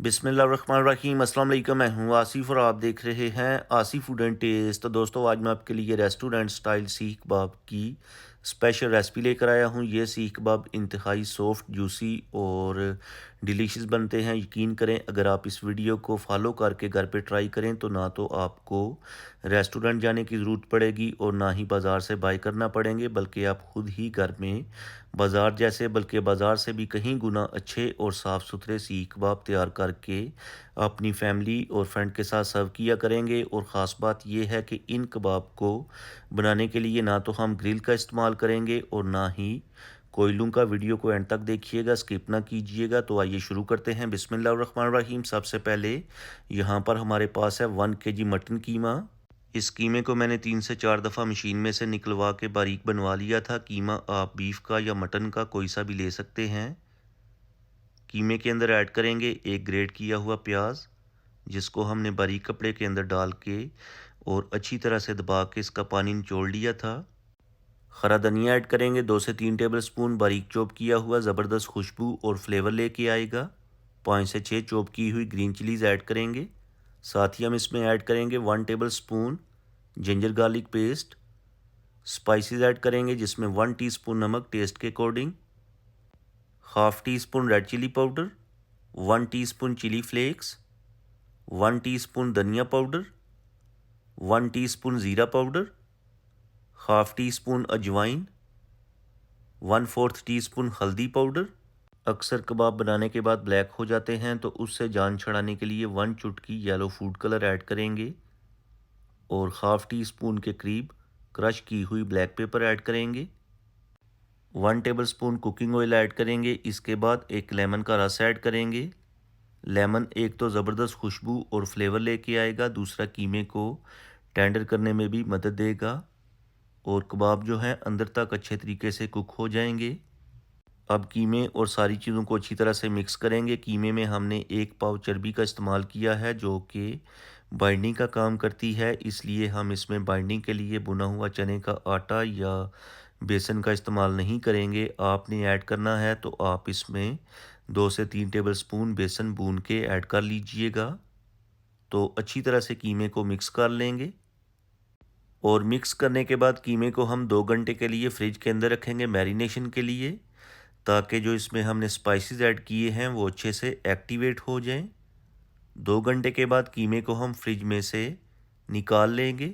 बिस्मिल्लाहिर्रहमानिर्रहीम अस्सलाम वालेकुम। मैं हूँ आसिफ और आप देख रहे हैं आसिफ फूड एंड टेस्ट। तो दोस्तों आज मैं आपके लिए रेस्टोरेंट स्टाइल सीख कबाब की स्पेशल रेसिपी लेकर आया हूँ। ये सीख कबाब इंतहाई सॉफ्ट, जूसी और डिलीशियस बनते हैं। यकीन करें, अगर आप इस वीडियो को फॉलो करके घर पे ट्राई करें तो ना तो आपको रेस्टोरेंट जाने की ज़रूरत पड़ेगी और ना ही बाज़ार से बाय करना पड़ेंगे, बल्कि आप खुद ही घर में बाज़ार जैसे, बल्कि बाज़ार से भी कहीं गुना अच्छे और साफ़ सुथरे सीख कबाब तैयार करके अपनी फैमिली और फ्रेंड के साथ सर्व किया करेंगे। और ख़ास बात यह है कि इन कबाब को बनाने के लिए ना तो हम ग्रिल का इस्तेमाल करेंगे और ना ही कोयलों का। वीडियो को एंड तक देखिएगा, स्किप ना कीजिएगा। तो आइए शुरू करते हैं। बिस्मिल्लाहिर्रहमानिर्रहीम। सबसे पहले यहाँ पर हमारे पास है 1 केजी मटन कीमा। इस कीमे को मैंने 3 से 4 दफ़ा मशीन में से निकलवा के बारीक बनवा लिया था। कीमा आप बीफ का या मटन का कोई सा भी ले सकते हैं। कीमे के अंदर ऐड करेंगे एक ग्रेट किया हुआ प्याज, जिसको हमने बारीक कपड़े के अंदर डाल के और अच्छी तरह से दबा के इसका पानी निचोड़ लिया था। हरा धनिया ऐड करेंगे 2 से 3 टेबल स्पून बारीक चॉप किया हुआ, ज़बरदस्त खुशबू और फ्लेवर लेके आएगा। 5 से 6 चॉप की हुई ग्रीन चिलीज़ ऐड करेंगे। साथ ही हम इसमें ऐड करेंगे 1 tablespoon ginger garlic paste. Spices add करेंगे जिसमें 1 टीस्पून नमक टेस्ट के according, half teaspoon red chilli powder, 1 teaspoon chilli flakes, 1 teaspoon धनिया पाउडर, 1 टीस्पून ज़ीरा पाउडर, हाफ़ टी स्पून अजवाइन, 1/4 टीस्पून हल्दी पाउडर। अक्सर कबाब बनाने के बाद ब्लैक हो जाते हैं, तो उससे जान छुड़ाने के लिए 1 चुटकी येलो फूड कलर ऐड करेंगे और हाफ़ टी स्पून के करीब क्रश की हुई ब्लैक पेपर ऐड करेंगे। 1 टेबलस्पून कुकिंग ऑयल ऐड करेंगे। इसके बाद एक लेमन का रस ऐड करेंगे। लेमन एक तो ज़बरदस्त खुशबू और फ्लेवर लेके आएगा, दूसरा कीमे को टेंडर करने में भी मदद देगा और कबाब जो हैं अंदर तक अच्छे तरीके से कुक हो जाएंगे। अब कीमे और सारी चीज़ों को अच्छी तरह से मिक्स करेंगे। कीमे में हमने 1 पाव चर्बी का इस्तेमाल किया है, जो कि बाइंडिंग का काम करती है, इसलिए हम इसमें बाइंडिंग के लिए भुना हुआ चने का आटा या बेसन का इस्तेमाल नहीं करेंगे। आपने ऐड करना है तो आप इसमें 2 से 3 टेबलस्पून बेसन भून के ऐड कर लीजिएगा। तो अच्छी तरह से कीमे को मिक्स कर लेंगे और मिक्स करने के बाद कीमे को हम 2 घंटे के लिए फ्रिज के अंदर रखेंगे मैरिनेशन के लिए, ताकि जो इसमें हमने स्पाइसेस ऐड किए हैं वो अच्छे से एक्टिवेट हो जाएं। 2 घंटे के बाद कीमे को हम फ्रिज में से निकाल लेंगे।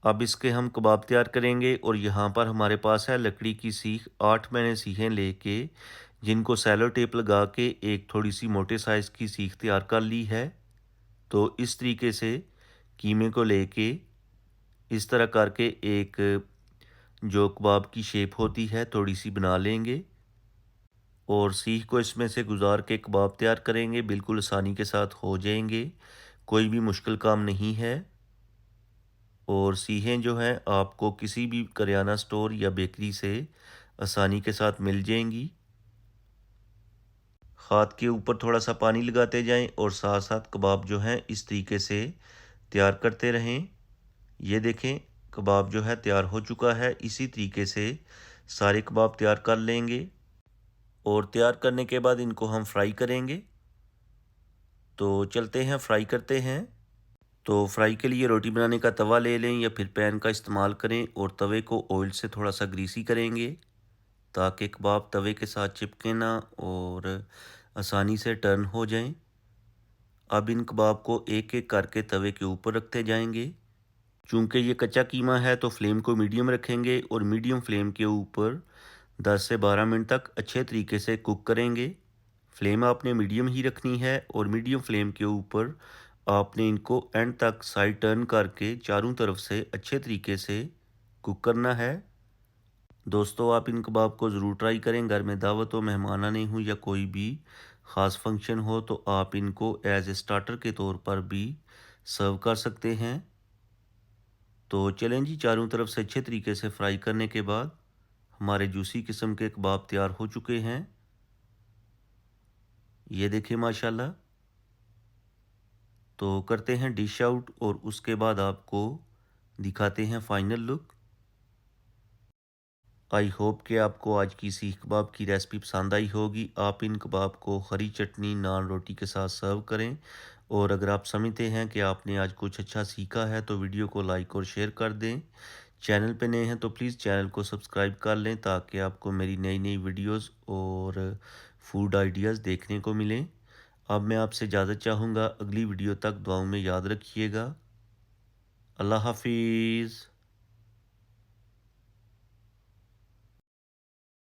अब इसके हम कबाब तैयार करेंगे और यहाँ पर हमारे पास है लकड़ी की सीख। 8 मैंने सीखें लेके जिनको सेलो टेप लगा के एक थोड़ी सी मोटे साइज़ की सीख तैयार कर ली है। तो इस तरीके से कीमे को लेके इस तरह करके एक जो कबाब की शेप होती है थोड़ी सी बना लेंगे और सीख को इसमें से गुजार के कबाब तैयार करेंगे। बिल्कुल आसानी के साथ हो जाएंगे, कोई भी मुश्किल काम नहीं है। और सीखें जो हैं आपको किसी भी करियाना स्टोर या बेकरी से आसानी के साथ मिल जाएंगी। हाथ के ऊपर थोड़ा सा पानी लगाते जाएं और साथ साथ कबाब जो हैं इस तरीके से तैयार करते रहें। ये देखें, कबाब जो है तैयार हो चुका है। इसी तरीके से सारे कबाब तैयार कर लेंगे और तैयार करने के बाद इनको हम फ्राई करेंगे। तो चलते हैं फ्राई करते हैं। तो फ्राई के लिए रोटी बनाने का तवा ले लें या फिर पैन का इस्तेमाल करें और तवे को ऑयल से थोड़ा सा ग्रीसी करेंगे, ताकि कबाब तवे के साथ चिपके ना और आसानी से टर्न हो जाएं। अब इन कबाब को एक एक करके तवे के ऊपर रखते जाएंगे। चूँकि ये कच्चा कीमा है तो फ्लेम को मीडियम रखेंगे और मीडियम फ्लेम के ऊपर 10 से 12 मिनट तक अच्छे तरीके से कुक करेंगे। फ्लेम आपने मीडियम ही रखनी है और मीडियम फ्लेम के ऊपर आपने इनको एंड तक साइड टर्न करके चारों तरफ से अच्छे तरीके से कुक करना है। दोस्तों आप इन कबाब को ज़रूर ट्राई करें। घर में दावत हो, मेहमान आने हो या कोई भी ख़ास फंक्शन हो तो आप इनको एज ए स्टार्टर के तौर पर भी सर्व कर सकते हैं। तो चलें जी, चारों तरफ से अच्छे तरीके से फ्राई करने के बाद हमारे जूसी किस्म के कबाब तैयार हो चुके हैं। ये देखिए माशाल्लाह। तो करते हैं डिश आउट और उसके बाद आपको दिखाते हैं फाइनल लुक। आई होप कि आपको आज की सीख कबाब की रेसिपी पसंद आई होगी। आप इन कबाब को हरी चटनी, नान, रोटी के साथ सर्व करें। और अगर आप समझते हैं कि आपने आज कुछ अच्छा सीखा है तो वीडियो को लाइक और शेयर कर दें। चैनल पे नए हैं तो प्लीज़ चैनल को सब्सक्राइब कर लें ताकि आपको मेरी नई नई वीडियोस और फूड आइडियाज़ देखने को मिलें। अब मैं आपसे इजाज़त चाहूँगा, अगली वीडियो तक दुआओं में याद रखिएगा। अल्लाह हाफिज़।